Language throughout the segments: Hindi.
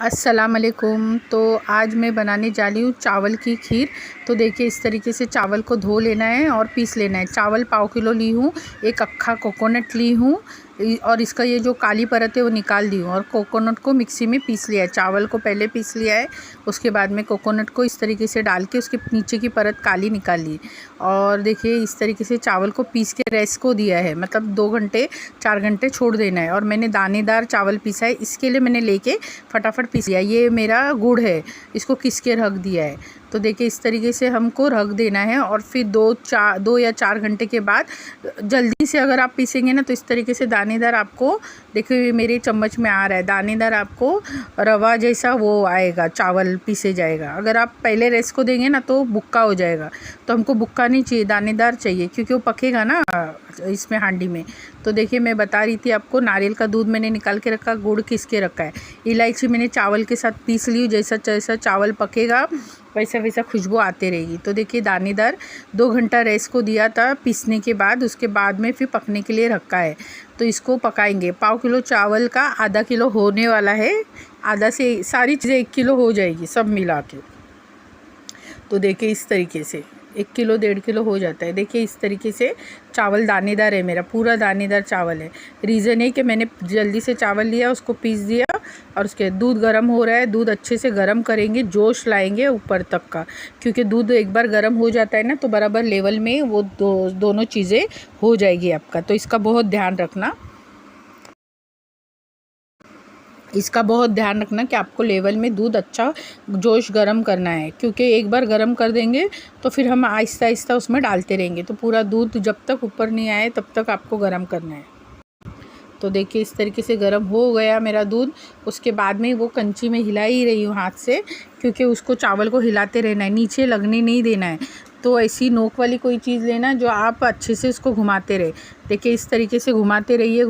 अस्सलाम वालेकुम। तो आज मैं बनाने जा रही हूँ चावल की खीर। तो देखिए इस तरीके से चावल को धो लेना है और पीस लेना है। चावल पाव किलो ली हूँ, एक अक्खा कोकोनट ली हूँ और इसका ये जो काली परत है वो निकाल दी हूँ और कोकोनट को मिक्सी में पीस लिया है। चावल को पहले पीस लिया है, उसके बाद में कोकोनट को इस तरीके से डाल के उसके नीचे की परत काली निकाल ली। और देखिए इस तरीके से चावल को पीस के रेस्ट को दिया है, मतलब 2 घंटे 4 घंटे छोड़ देना है। और मैंने दानेदार चावल पीसा है, इसके लिए मैंने लेके फटाफट पीस लिया। ये मेरा गुड़ है, इसको किस के रख दिया है। तो देखिए इस तरीके से हमको रख देना है और फिर 2 या 4 घंटे के बाद जल्दी से अगर आप पीसेंगे ना तो इस तरीके से दानेदार आपको, देखिए मेरे चम्मच में आ रहा है दानेदार, आपको रवा जैसा वो आएगा, चावल पीसे जाएगा। अगर आप पहले रेस्ट को देंगे ना तो बुक्का हो जाएगा। तो हमको बुक्का नहीं चाहिए, दानेदार चाहिए, क्योंकि वो पकेगा ना इसमें हांडी में। तो देखिए मैं बता रही थी आपको, नारियल का दूध मैंने निकाल के रखा, गुड़ किस के रखा है, इलायची मैंने चावल के साथ पीस ली। जैसा जैसा चावल पकेगा वैसा वैसा खुशबू आते रहेगी। तो देखिए दानेदार 2 घंटा रेस्ट को दिया था पीसने के बाद, उसके बाद में फिर पकने के लिए रखा है। तो इसको पकाएंगे। पाव किलो चावल का आधा किलो होने वाला है, आधा से सारी चीज़ें 1 किलो हो जाएगी सब मिला के। तो देखिए इस तरीके से 1 किलो 1.5 किलो हो जाता है। देखिए इस तरीके से चावल दानेदार है, मेरा पूरा दानेदार चावल है। रीज़न है कि मैंने जल्दी से चावल लिया, उसको पीस दिया और उसके दूध गर्म हो रहा है। दूध अच्छे से गर्म करेंगे, जोश लाएंगे ऊपर तक का, क्योंकि दूध एक बार गर्म हो जाता है ना तो बराबर लेवल में वो दोनों चीज़ें हो जाएगी आपका। तो इसका बहुत ध्यान रखना, कि आपको लेवल में दूध अच्छा जोश गरम करना है, क्योंकि एक बार गरम कर देंगे तो फिर हम आहिस्ता आहिस्ता उसमें डालते रहेंगे। तो पूरा दूध जब तक ऊपर नहीं आए तब तक आपको गरम करना है। तो देखिए इस तरीके से गरम हो गया मेरा दूध। उसके बाद में वो कंची में हिला ही रही हूँ हाथ से, क्योंकि उसको चावल को हिलाते रहना है, नीचे लगने नहीं देना है। तो ऐसी नोक वाली कोई चीज़ लेना जो आप अच्छे से उसको घुमाते रहे। देखिए इस तरीके से घुमाते रहिए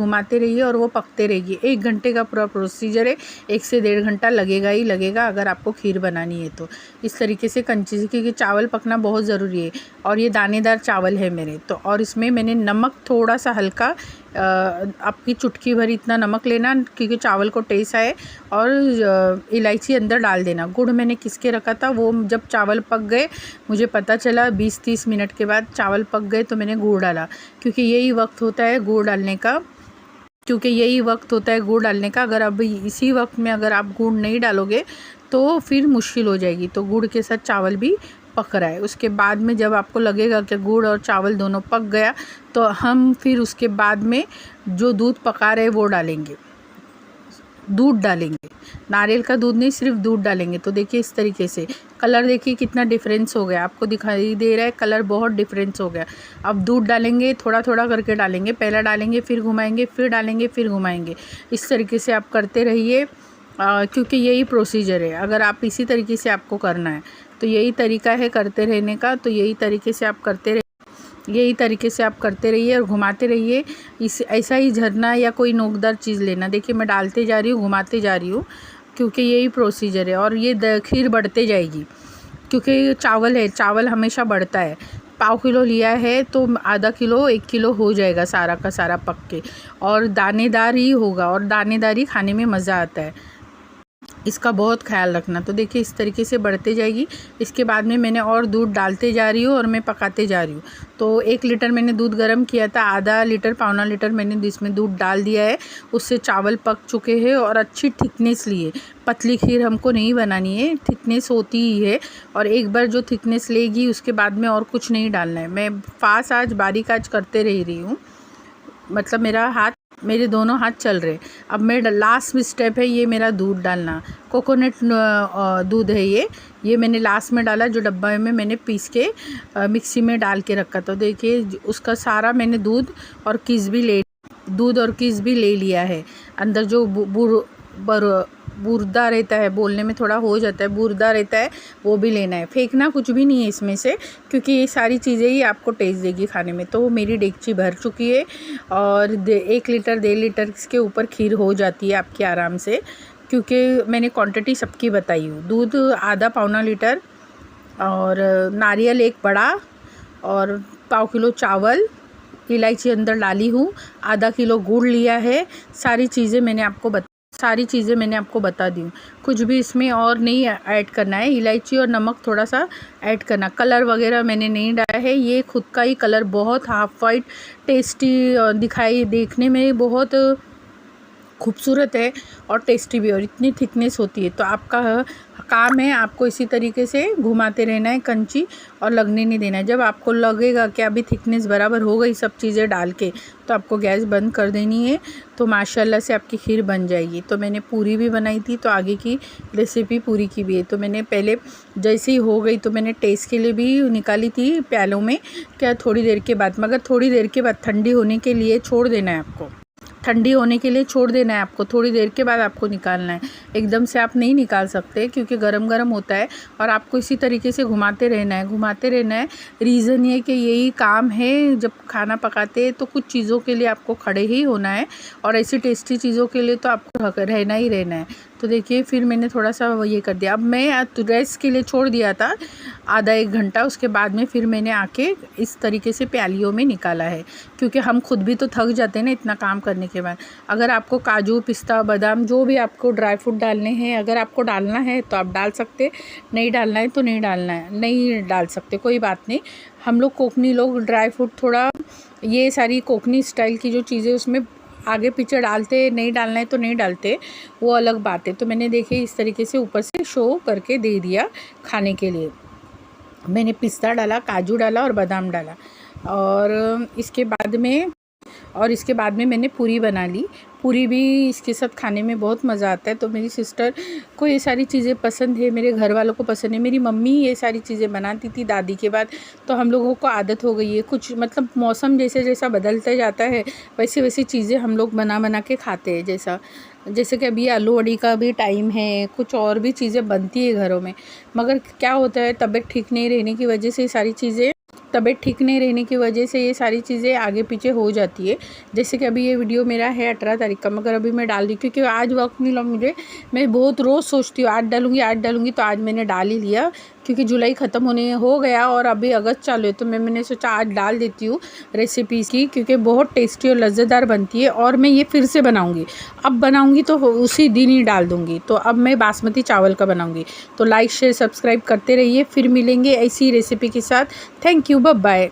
और वो पकते रहेगी। 1 घंटे का पूरा प्रोसीजर है, 1 से 1.5 घंटा लगेगा ही लगेगा अगर आपको खीर बनानी है तो। इस तरीके से कंची से, क्योंकि चावल पकना बहुत ज़रूरी है और ये दानेदार चावल है मेरे। तो और इसमें मैंने नमक थोड़ा सा हल्का, आपकी चुटकी भर इतना नमक लेना, क्योंकि चावल को टेस्ट आए। और इलायची अंदर डाल देना। गुड़ मैंने किसके रखा था, वो जब चावल पक गए, मुझे पता चला 20-30 मिनट के बाद चावल पक गए तो मैंने गुड़ डाला, क्योंकि यही वक्त होता है गुड़ डालने का। अगर अब इसी वक्त में अगर आप गुड़ नहीं डालोगे तो फिर मुश्किल हो जाएगी। तो गुड़ के साथ चावल भी पक रहा है। उसके बाद में जब आपको लगेगा कि गुड़ और चावल दोनों पक गया तो हम फिर उसके बाद में जो दूध पका रहे वो डालेंगे, दूध डालेंगे, नारियल का दूध नहीं, सिर्फ दूध डालेंगे। तो देखिए इस तरीके से कलर देखिए कितना डिफरेंस हो गया, आपको दिखाई दे रहा है कलर बहुत डिफरेंस हो गया। अब दूध डालेंगे, थोड़ा थोड़ा करके डालेंगे, पहला डालेंगे फिर घुमाएंगे, फिर डालेंगे फिर घुमाएंगे। इस तरीके से आप करते रहिए, क्योंकि यही प्रोसीजर है। अगर आप इसी तरीके से आपको करना है तो यही तरीका है करते रहने का। तो यही तरीके से आप करते रहिए और घुमाते रहिए। इस ऐसा ही झरना या कोई नोकदार चीज़ लेना। देखिए मैं डालते जा रही हूँ, घुमाते जा रही हूँ, क्योंकि यही प्रोसीजर है। और ये खीर बढ़ते जाएगी, क्योंकि चावल है, चावल हमेशा बढ़ता है। पाव किलो लिया है तो आधा किलो 1 किलो हो जाएगा सारा का सारा पक के, और दानेदार ही होगा और दानेदार ही खाने में मज़ा आता है। इसका बहुत ख्याल रखना। तो देखिए इस तरीके से बढ़ते जाएगी। इसके बाद में मैंने और दूध डालते जा रही हूँ और मैं पकाते जा रही हूँ। तो 1 लीटर मैंने दूध गर्म किया था, आधा लीटर पौना लीटर मैंने इसमें दूध डाल दिया है। उससे चावल पक चुके हैं और अच्छी थिकनेस लिए। पतली खीर हमको नहीं बनानी है, थिकनेस होती ही है। और एक बार जो थिकनेस लेगी उसके बाद में और कुछ नहीं डालना है। मैं आज बारीक आज करते रही हूँ, मतलब मेरे दोनों हाथ चल रहे। अब मेरा लास्ट स्टेप है ये मेरा दूध डालना। कोकोनट दूध है ये मैंने लास्ट में डाला, जो डब्बा में मैंने पीस के मिक्सी में डाल के रखा। तो देखिए उसका सारा मैंने दूध और किस भी ले लिया है। अंदर जो बुरदा रहता है, बोलने में थोड़ा हो जाता है, बुरदा रहता है, वो भी लेना है। फेंकना कुछ भी नहीं है इसमें से, क्योंकि ये सारी चीज़ें ही आपको टेस्ट देगी खाने में। तो मेरी डेगची भर चुकी है और 1 लीटर 1.5 लीटर के ऊपर खीर हो जाती है आपकी आराम से, क्योंकि मैंने क्वांटिटी सबकी बताई हूँ। दूध आधा पौना लीटर और नारियल 1 बड़ा और पाव किलो चावल, इलायची अंदर डाली हूँ, आधा किलो गुड़ लिया है। सारी चीज़ें मैंने आपको सारी चीज़ें मैंने आपको बता दी हूँ। कुछ भी इसमें और नहीं ऐड करना है। इलायची और नमक थोड़ा सा ऐड करना, कलर वगैरह मैंने नहीं डाला है। ये खुद का ही कलर, बहुत हाफ वाइट टेस्टी दिखाई, देखने में बहुत खूबसूरत है और टेस्टी भी, और इतनी थिकनेस होती है। तो आपका काम है आपको इसी तरीके से घुमाते रहना है कंची, और लगने नहीं देना है। जब आपको लगेगा कि अभी थिकनेस बराबर हो गई सब चीज़ें डाल के, तो आपको गैस बंद कर देनी है। तो माशाल्लाह से आपकी खीर बन जाएगी। तो मैंने पूरी भी बनाई थी, तो आगे की रेसिपी पूरी की भी है। तो मैंने पहले जैसे ही हो गई तो मैंने टेस्ट के लिए भी निकाली थी प्यालों में, क्या थोड़ी देर के बाद, मगर थोड़ी देर के बाद ठंडी होने के लिए छोड़ देना है आपको। ठंडी होने के लिए छोड़ देना है आपको, थोड़ी देर के बाद आपको निकालना है। एकदम से आप नहीं निकाल सकते क्योंकि गरम गरम होता है, और आपको इसी तरीके से घुमाते रहना है, घुमाते रहना है। रीज़न ये कि यही काम है, जब खाना पकाते हैं तो कुछ चीज़ों के लिए आपको खड़े ही होना है, और ऐसी टेस्टी चीज़ों के लिए तो आपको रहना ही रहना है। तो देखिए फिर मैंने थोड़ा सा ये कर दिया। अब मैं रेस्ट के लिए छोड़ दिया था आधा एक घंटा, उसके बाद में फिर मैंने आके इस तरीके से प्यालियों में निकाला है, क्योंकि हम खुद भी तो थक जाते हैं ना इतना काम करने के बाद। अगर आपको काजू, पिस्ता, बादाम, जो भी आपको ड्राई फ्रूट डालने हैं, अगर आपको डालना है तो आप डाल सकते, नहीं डालना है तो नहीं डालना है, नहीं डाल सकते, कोई बात नहीं। हम लोग कोकनी लोग ड्राई फ्रूट थोड़ा, ये सारी कोकनी स्टाइल की जो चीज़ें उसमें आगे पीछे डालते, नहीं डालना है तो नहीं डालते, वो अलग बात है। तो मैंने देखिए इस तरीके से ऊपर से शो करके दे दिया खाने के लिए। मैंने पिस्ता डाला, काजू डाला और बादाम डाला, और इसके बाद में मैंने पूरी बना ली। पूरी भी इसके साथ खाने में बहुत मज़ा आता है। तो मेरी सिस्टर को ये सारी चीज़ें पसंद है, मेरे घर वालों को पसंद है। मेरी मम्मी ये सारी चीज़ें बनाती थी दादी के बाद, तो हम लोगों को आदत हो गई है। कुछ मतलब मौसम जैसे जैसा बदलता जाता है, वैसी वैसी चीज़ें हम लोग बना बना के खाते हैं। जैसे कि अभी आलू वड़ी का भी टाइम है, कुछ और भी चीज़ें बनती है घरों में। मगर क्या होता है, तबीयत ठीक नहीं रहने की वजह से ये सारी चीज़ें आगे पीछे हो जाती है। जैसे कि अभी ये वीडियो मेरा है 18 तारीख का, मगर अभी मैं डाल दी क्योंकि आज वक्त नहीं लगा मुझे। मैं बहुत रोज़ सोचती हूँ आज डालूँगी, तो आज मैंने डाल ही लिया, क्योंकि जुलाई ख़त्म होने हो गया और अभी अगस्त चालू है। तो मैंने सोचा आज डाल देती हूँ रेसिपीज़ की, क्योंकि बहुत टेस्टी और लज्जतदार बनती है। और मैं ये फिर से बनाऊँगी, अब बनाऊँगी तो उसी दिन ही डाल दूँगी। तो अब मैं बासमती चावल का बनाऊँगी। तो लाइक शेयर सब्सक्राइब करते रहिए, फिर मिलेंगे ऐसी रेसिपी के साथ। Thank you, bye bye.